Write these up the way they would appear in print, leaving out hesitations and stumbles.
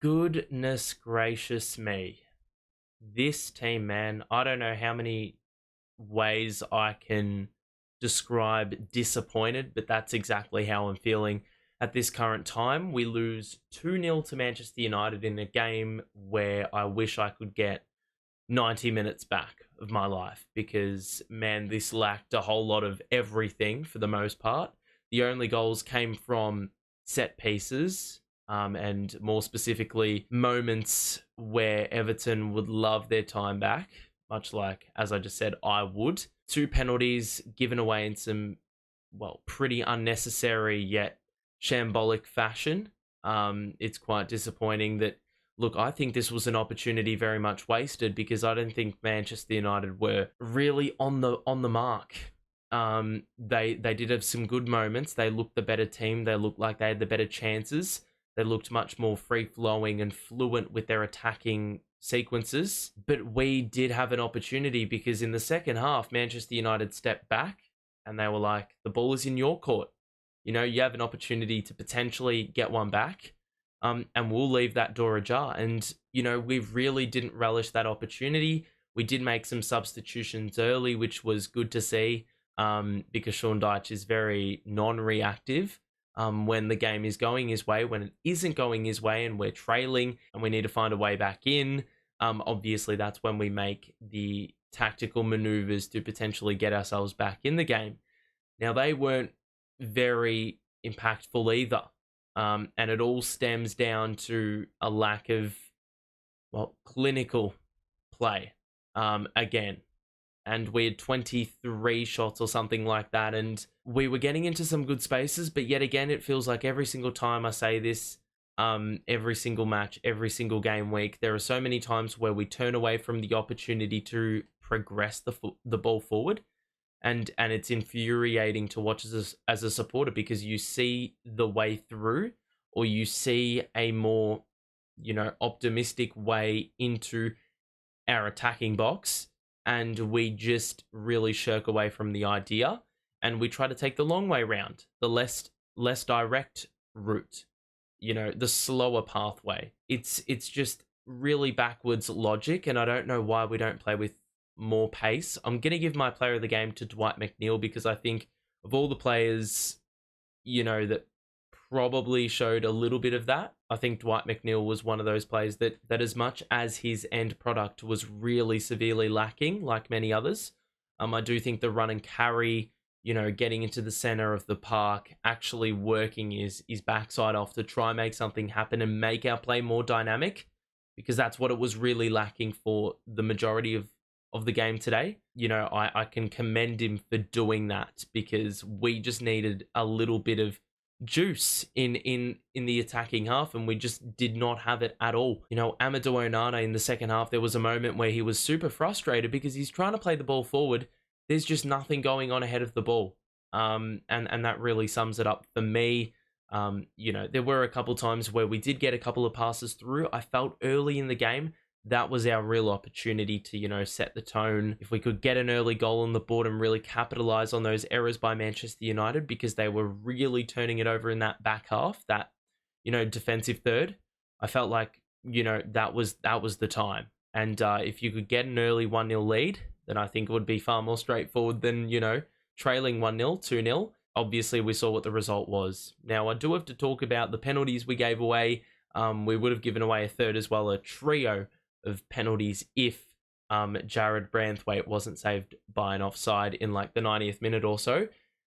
Goodness gracious me. This team, man, I don't know how many ways I can describe disappointed, but that's exactly how I'm feeling at this current time. We lose 2-0 to Manchester United in a game where I wish I could get 90 minutes back of my life because, man, this lacked a whole lot of everything for the most part. The only goals came from set pieces, and more specifically, moments where Everton would love their time back, much like, as I just said, I would. Two penalties given away in some, well, pretty unnecessary yet shambolic fashion. It's quite disappointing that, look, I think this was an opportunity very much wasted because I don't think Manchester United were really on the mark. They did have some good moments. They looked the better team. They looked like they had the better chances. They looked much more free-flowing and fluent with their attacking sequences. But we did have an opportunity because in the second half, Manchester United stepped back and they were like, the ball is in your court. You know, you have an opportunity to potentially get one back, and we'll leave that door ajar. And, you know, we really didn't relish that opportunity. We did make some substitutions early, which was good to see, because Sean Dyche is very non-reactive. When the game is going his way, when it isn't going his way and we're trailing and we need to find a way back in, obviously that's when we make the tactical maneuvers to potentially get ourselves back in the game. Now, they weren't very impactful either, and it all stems down to a lack of, well, clinical play, again. And we had 23 shots or something like that, and we were getting into some good spaces, but yet again, it feels like every single time I say this, every single match, every single game week, there are so many times where we turn away from the opportunity to progress the ball forward, and it's infuriating to watch as a supporter because you see the way through, or you see a more, you know, optimistic way into our attacking box, and we just really shirk away from the idea, and we try to take the long way round, the less direct route, you know, the slower pathway. It's just really backwards logic, and I don't know why we don't play with more pace. I'm going to give my player of the game to Dwight McNeil because I think of all the players, you know, that probably showed a little bit of that, I think Dwight McNeil was one of those players that as much as his end product was really severely lacking, like many others, I do think the run and carry, you know, getting into the center of the park, actually working his backside off to try and make something happen and make our play more dynamic, because that's what it was really lacking for the majority of the game today. You know, I can commend him for doing that because we just needed a little bit of juice in the attacking half, and we just did not have it at all. You know, Amadou Onana in the second half, there was a moment where he was super frustrated because he's trying to play the ball forward. There's just nothing going on ahead of the ball. And that really sums it up for me. You know, there were a couple times where we did get a couple of passes through. I felt early in the game that was our real opportunity to, you know, set the tone. If we could get an early goal on the board and really capitalize on those errors by Manchester United, because they were really turning it over in that back half, that, you know, defensive third, I felt like, you know, that was the time. And if you could get an early 1-0 lead, then I think it would be far more straightforward than, you know, trailing 1-0, 2-0. Obviously, we saw what the result was. Now, I do have to talk about the penalties we gave away. We would have given away a third as well, a trio of penalties if Jared Branthwaite wasn't saved by an offside in like the 90th minute or so.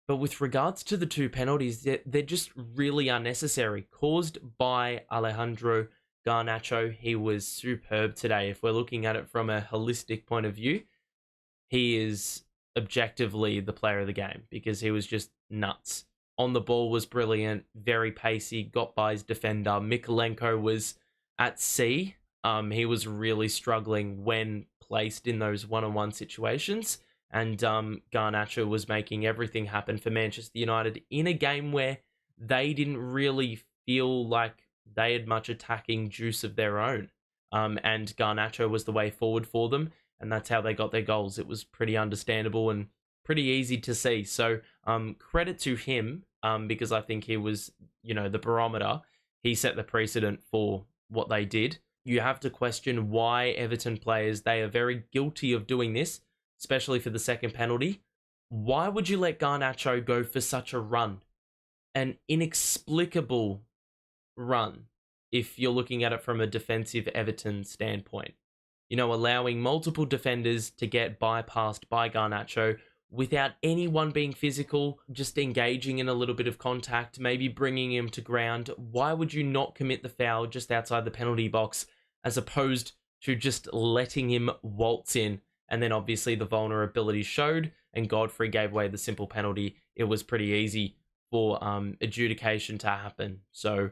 But with regards to the two penalties, they're just really unnecessary, caused by Alejandro Garnacho. He was superb today. If we're looking at it from a holistic point of view, he is objectively the player of the game because he was just nuts. On the ball was brilliant, very pacey, got by his defender. Mikolenko was at sea. He was really struggling when placed in those one-on-one situations, and Garnacho was making everything happen for Manchester United in a game where they didn't really feel like they had much attacking juice of their own, and Garnacho was the way forward for them, and that's how they got their goals. It was pretty understandable and pretty easy to see. So credit to him, because I think he was, you know, the barometer. He set the precedent for what they did. You have to question why Everton players, they are very guilty of doing this, especially for the second penalty. Why would you let Garnacho go for such a run? An inexplicable run, if you're looking at it from a defensive Everton standpoint. You know, allowing multiple defenders to get bypassed by Garnacho without anyone being physical, just engaging in a little bit of contact, maybe bringing him to ground. Why would you not commit the foul just outside the penalty box as opposed to just letting him waltz in? And then obviously the vulnerability showed and Godfrey gave away the simple penalty. It was pretty easy for adjudication to happen. So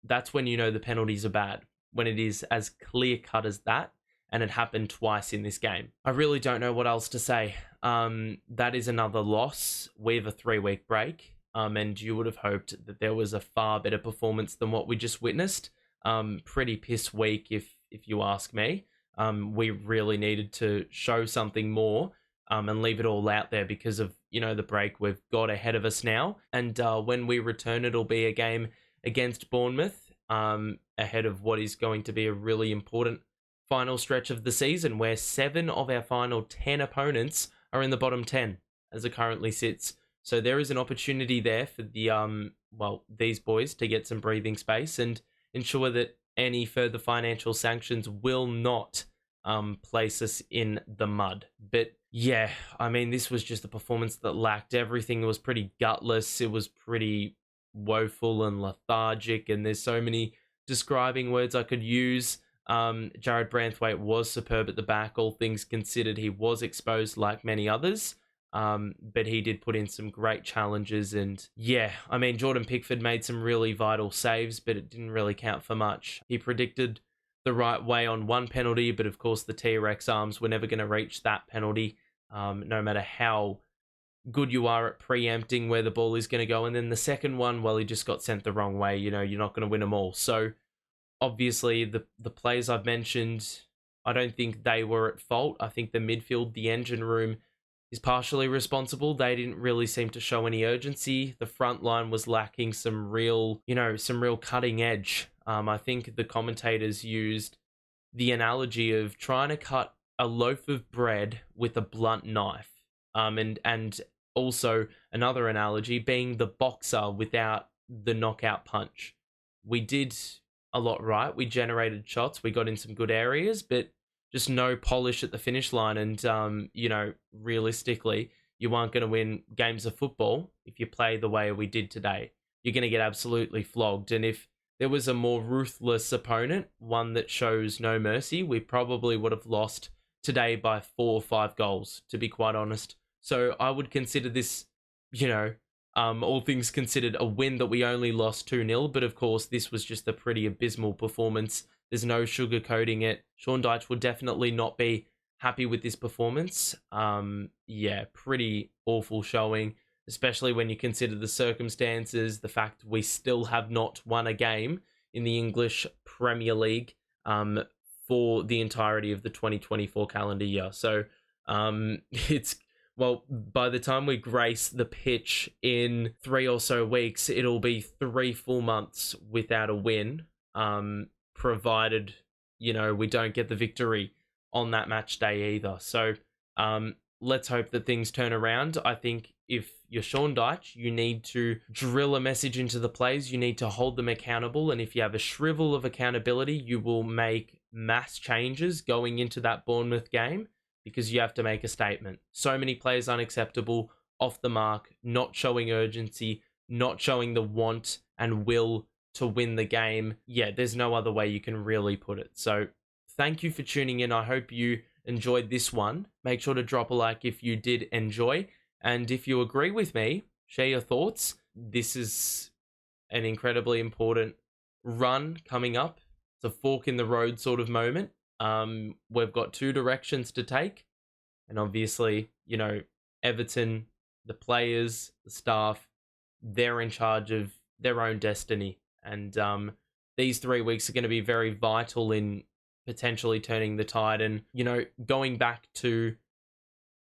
that's when you know the penalties are bad, when it is as clear cut as that, and it happened twice in this game. I really don't know what else to say. That is another loss. We have a 3-week break, and you would have hoped that there was a far better performance than what we just witnessed. Pretty piss week, if you ask me. We really needed to show something more and leave it all out there because of, you know, the break we've got ahead of us now. And when we return, it'll be a game against Bournemouth, ahead of what is going to be a really important final stretch of the season, where 7 of our final 10 opponents are in the bottom 10 as it currently sits. So there is an opportunity there for the these boys to get some breathing space and ensure that any further financial sanctions will not place us in the mud. But yeah, I mean, this was just a performance that lacked everything. It was pretty gutless. It was pretty woeful and lethargic, and there's so many describing words I could use. Jared Branthwaite was superb at the back. All things considered, he was exposed like many others, but he did put in some great challenges. And yeah, I mean, Jordan Pickford made some really vital saves, but it didn't really count for much. He predicted the right way on one penalty, but of course the T-Rex arms were never going to reach that penalty, no matter how good you are at preempting where the ball is going to go. And then the second one, well, he just got sent the wrong way. You know, you're not going to win them all. So obviously the players I've mentioned, I don't think they were at fault. I think the midfield, the engine room, is partially responsible. They didn't really seem to show any urgency. The front line was lacking some real cutting edge. I think the commentators used the analogy of trying to cut a loaf of bread with a blunt knife. And also another analogy being the boxer without the knockout punch. We did a lot right. We generated shots. We got in some good areas, but just no polish at the finish line. And, realistically, you aren't going to win games of football if you play the way we did today. You're going to get absolutely flogged. And if there was a more ruthless opponent, one that shows no mercy, we probably would have lost today by 4 or 5 goals, to be quite honest. So I would consider this, all things considered, a win that we only lost 2-0. But of course, this was just a pretty abysmal performance. There's no sugarcoating it. Sean Dyche would definitely not be happy with this performance. Pretty awful showing, especially when you consider the circumstances, the fact we still have not won a game in the English Premier League for the entirety of the 2024 calendar year. So by the time we grace the pitch in 3 or so weeks, it'll be 3 full months without a win, provided, we don't get the victory on that match day either. So let's hope that things turn around. I think if you're Sean Dyche, you need to drill a message into the players. You need to hold them accountable. And if you have a shrivel of accountability, you will make mass changes going into that Bournemouth game, because you have to make a statement. So many players unacceptable, off the mark, not showing urgency, not showing the want and will to win the game. Yeah, there's no other way you can really put it. So thank you for tuning in. I hope you enjoyed this one. Make sure to drop a like if you did enjoy. And if you agree with me, share your thoughts. This is an incredibly important run coming up. It's a fork in the road sort of moment. We've got 2 directions to take. And obviously, Everton, the players, the staff, they're in charge of their own destiny. And these 3 weeks are going to be very vital in potentially turning the tide and, going back to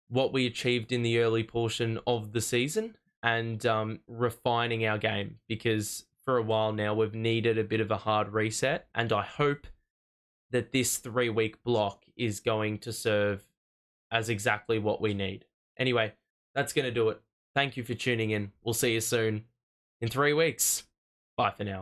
what we achieved in the early portion of the season and refining our game. Because for a while now. We've needed a bit of a hard reset, and I hope that this 3-week block is going to serve as exactly what we need. Anyway, that's going to do it. Thank you for tuning in. We'll see you soon in 3 weeks. Bye for now.